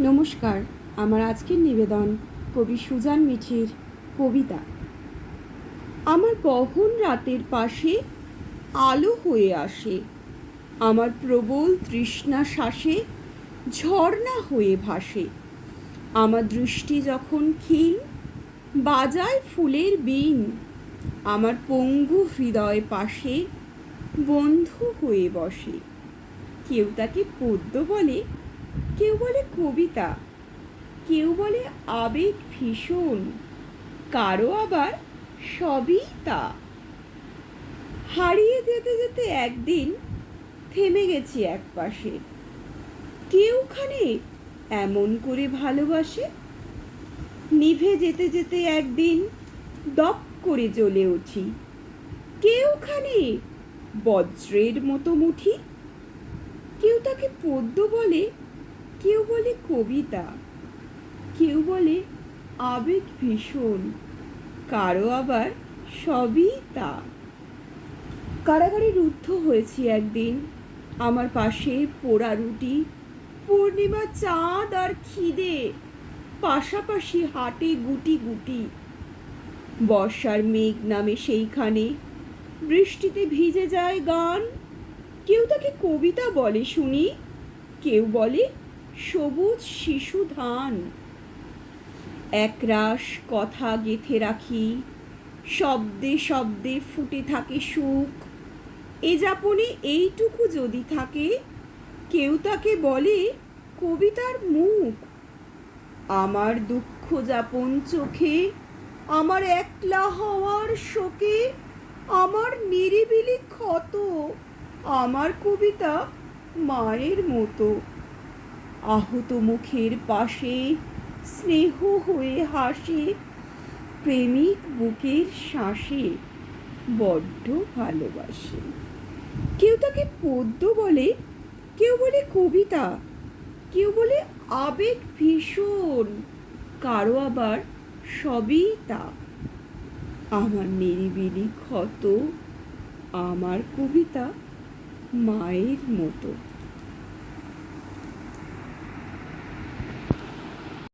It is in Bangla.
নমস্কার। আমার আজকের নিবেদন কবি সুজান মিঠির কবিতা। আমার গহন রাতের পাশে আলো হয়ে আসে, আমার প্রবল তৃষ্ণা শ্বাসে ঝর্ণা হয়ে ভাসে। আমার দৃষ্টি যখন ক্ষীণ বাজায় ফুলের বীণ, আমার পঙ্গু হৃদয় পাশে বন্ধু হয়ে বসে। কেউ তাকে পদ্য বলে, কেউ বলে কবিতা, কেউ বলে আবেগ ভীষণ, কারো আবার সবই তা। হারিয়ে যেতে যেতে একদিন থেমে গেছি এক পাশে, কেউখানে এমন করে ভালোবাসে। নিভে যেতে যেতে একদিন দপ করে জ্বলে উঠি, কেউখানে বজ্রের মতো মুঠি। কেউ তাকে পদ্য বলে, কেউ বলে কবিতা, কেউ বলে আবেগ ভীষণ, কারো আবার সবই তা। কারাগারে রুদ্ধ হয়েছি একদিন, আমার পাশে পোড়া রুটি, পূর্ণিমা চাঁদ আর খিদে পাশাপাশি হাটে গুটি গুটি। বর্ষার মেঘ নামে সেইখানে, বৃষ্টিতে ভিজে যায় গান। কেউ তাকে কবিতা বলে শুনি, কেউ বলে সবুজ শিশু ধান। একরাশ কথা গেঁথে রাখি, শব্দে শব্দে ফুটে থাকে সুখ। এ যাপনে এইটুকু যদি থাকে, কেউ তাকে বলে কবিতার মুখ। আমার দুঃখ যাপন চোখে, আমার একলা হওয়ার শোকে, আমার নিরিবিলি ক্ষত, আমার কবিতা মায়ের মতো। আহত মুখের পাশে স্নেহ হয়ে হাসে, প্রেমিক বুকের শ্বাসে বড্ড ভালোবাসে। কেউ তাকে পদ্য বলে, কেউ বলে কবিতা, কেউ বলে আবেগ ভীষণ, কারো আবার সবই তা। আমার নিরিবিলি ক্ষত, আমার কবিতা মায়ের মতো।